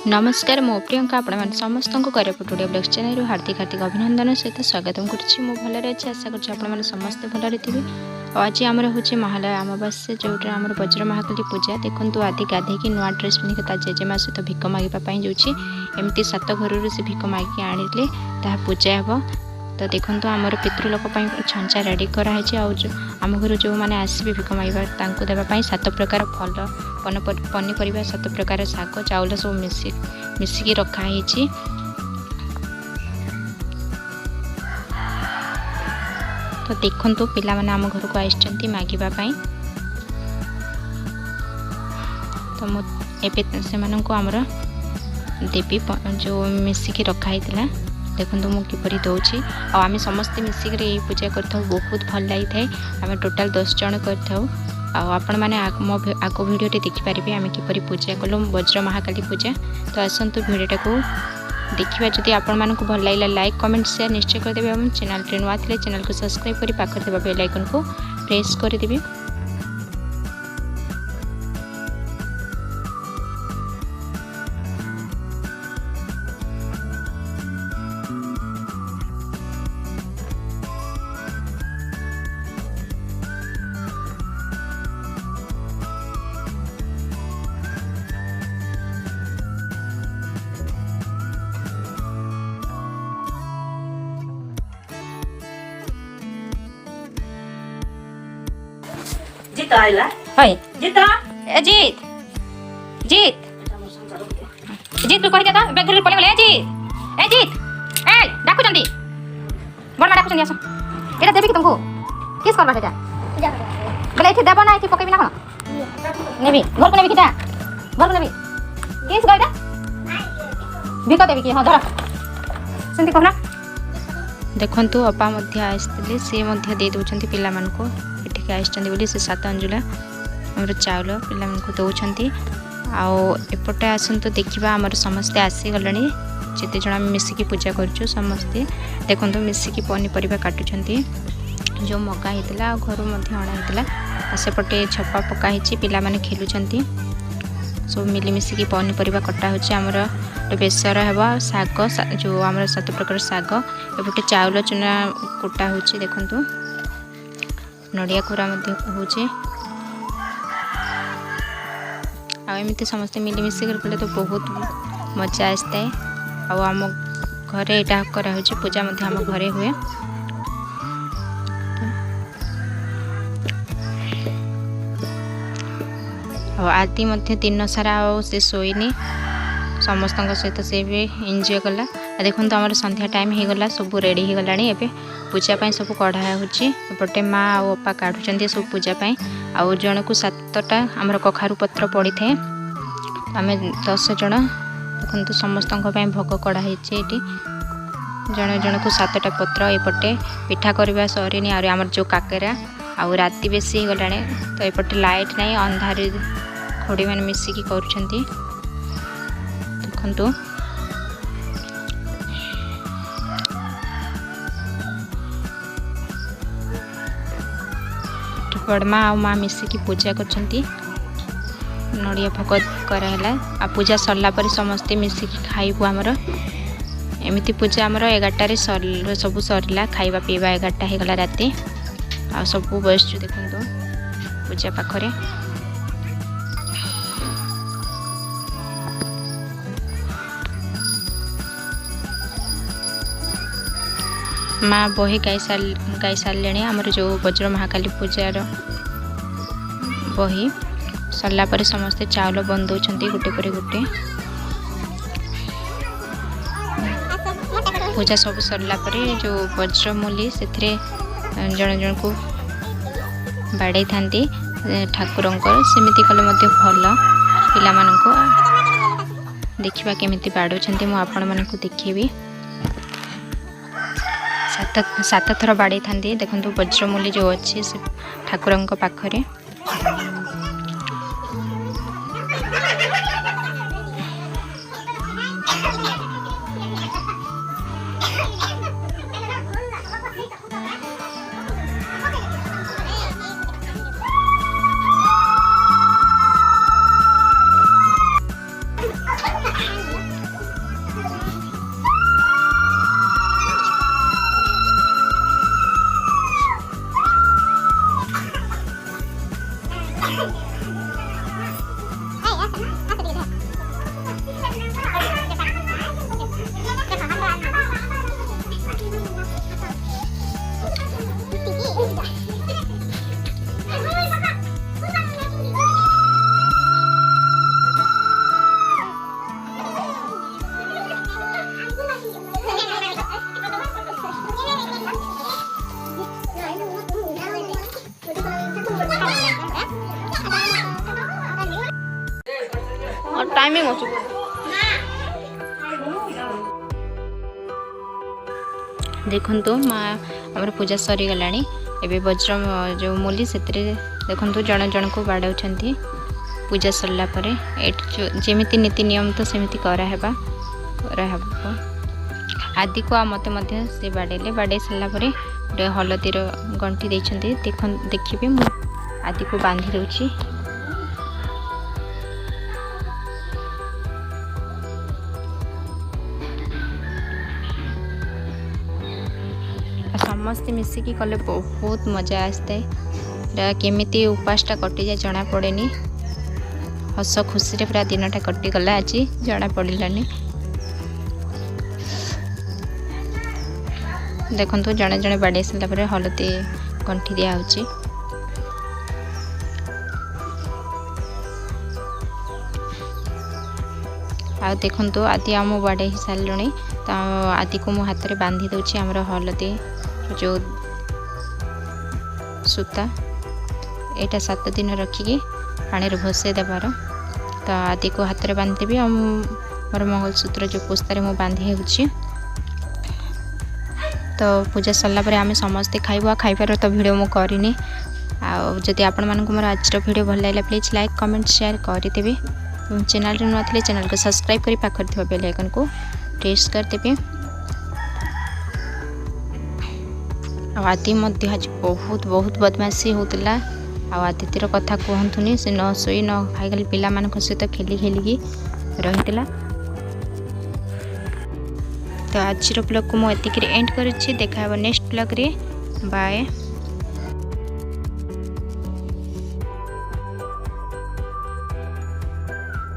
नमस्कार मो प्रियंका आपण समस्त को कोरापुट ओडिया ब्लॉग्स चैनल हार्दिक हार्दिक अभिनंदन सहित स्वागतम करुच्ची। मु भल अच्छे आशा कर समस्ते भल थे। आज आमर हूँ महालय अमावास्या जो आम वज्र महाकाली पूजा। देखो आदि गाधे नुआ ड्रेस पिंधिक जेजेमा सहित भिक मागवाई जाऊँगी। एमती 7 घर से भिक मागिक आनिले पूजा हे। तो देखो आमर पितृलोक छंचा रेडी कराई। आम घर जो मैंने आसवे भिक मांगा देवाई 7 प्रकार फल पनीपरिया 7 प्रकार शाग चाउल सब मिसिकी रखाई। तो देखो पिला माने आम घर को आइछंती मागिबाई। तो मुझे से आमर देवी जो मिसिकी रखाई देखो मुझे किपरि दौची आम समस्ते मिसिक पूजा कर बहुत भल लगी था। आम टोटाल 10 जन कर मैंने आग भिडियो देखिपारे आम किपरि पूजा कलु वज्र महाकाली पूजा। तो आसतु भिडियोटा को देखा। जदि आपण को भल लगे लाइक कमेंट शेयर निश्चय करदेवे। चैनल नुआ थे चैनल को सब्सक्राइब कर पाखर देवा बेल आइकन को प्रेस करदेवी। जीत आइला हाय जीत जीत जीत जीत कहि देता बेगर पले गले जीत ए डाकू जंदी बड़ मा डाकू जंदी आसो एटा देबी कि तुमको किस करबा सेटा बोले एठी देबो ना एठी पकेबी ना कोन नेबी घर को नेबी किटा घर को नेबी किस गइदा बिका देबी कि हां धर सेंती कहना। देखंतु अपा मध्य आइसतले से मध्य दे दोचंती पिला मान को एठी आइसचंदी बोली से 7 अंजुला हमर चावल पिला मान को दोचंती। आओ एपटे आसंतु देखिबा हमर समस्त आसी गलणी जेते जणा मिसिकी पूजा करछु समस्त। देखंतु मिसिकी पनीपरिया काटुचंती जो मगा हेतला घर मध्य अणा हेतला सेपटे छप्पा पका हिची पिला माने खेलुचंती। सब मिली मिसिकी पनीपरिया कटा होची। हमर बेसर हेबा साग जो हमर 7 प्रकार साग एपटे चावल चुना कुटा होची। देखंतु नड़िया खोरा मध्य होची। आ एमती समस्त मिली मिसी कर तो बहुत मजा आसता है। आम घरे यहाँ करा पूजा मध्य आम घरे हुए। आदि मध्य दिन सारा से सोईनी समस्त सहित से भी एंजॉय कला। देखो तो आम संध्या टाइम हो गला सब रेडी हो गला। एबे पूजा पाई सब कढ़ा होटे माँ आ अपा काढ़ुंट सब पूजा पाई। आउ जन को 7टा आमर कखारु पत्र पड़ी थे आम 10 जन। देखो तो समस्त भोग कढ़ाई जन जन को 7टा पत्र एपटे पिठा करवा सरीनी। आमर जो काकेरा आउ राति बेसी गला तो एपटे लाइट नहीं अंधारे खोड़ी मैंने मिसिकी कर। देखो बड़मा आ माँ मिसिकी पूजा करछंती। नड़िया भोग कराला आ पूजा सरला पर समस्ते मिसिकी खाइबु। आमर एमिति पूजा आमर 11टारे सब सरला खाइबा पीवा 11टा हो गला राति। आ सब बसछु देखंतो पूजा पाखरे। माँ बही गाई सारे आमर जो वज्र महाकाली पूजार बही सरला पर समस्ते चावल बंदौंट गोटे पर गोटे। पूजा सब सरला पर जो वज्रमूली से जन जन को बाड़े था ठाकुर सेमती कले भल पिला मानको देखा केमी बाड़ौंट मुझे मान को देखेबी। 7 थर बाड़े था। देखो वज्रमूली जो अच्छे से ठाकुर पाखरे। देखु माँ आमर पूजा सरी गलानी एबे वज्र जो मूली से देखु जन जन को बाड़ाऊँ पूजा सरला परे जेमिति नीति नियम तो सेमिति कराहेबा आदि को आ मते मध्य से बाड़ेले बाड़े सरला परे गोटे हलदीर गंठी देइछन्ती देखिए मु आदि को बांधी दउछि। समस्ते मिसिकी कले बहुत मजा आसता है केमिति उपासटा कटि जाए जना पड़ेनी हस खुशी रे पूरा दिनटा कटिगला आज जना पड़ानी। देखु जड़े जड़े बाड़े सारा हलदी गंठी दिया होची। आ देखु आदि आम बाड़े ही सारे तो आदि को मो हाथ में बांधी दूची आमर हलदी जो सूता यहाँ 7 दिन रखिकी पानी भसे देवार तो आदि को हाथ में बांधदेवी आ मोर मंगलसूत्र जो पोस्तार मु बांधी होची। तो पूजा सरला परे आमे समस्ते खाइबा खाइबार तो वीडियो मु करिनी आदि आपण मानक मोर आज वीडियो भल लागला प्लीज लाइक कमेंट शेयर करदेवे। चैनल रे नुआ चैनल को सब्सक्राइब करी पाखर थिबा बेल आइकन को प्रेस करदेवे। आदि मध्य आज बहुत बहुत बदमाशी होतला आदितिर कथा कहतुनी से न सोई न खाई खाली पिला मानक सहित खेली खेलिकी रही। तो आज ब्लॉग को मुझे एंड कर देखा नेक्स्ट ब्लॉग रे बाय।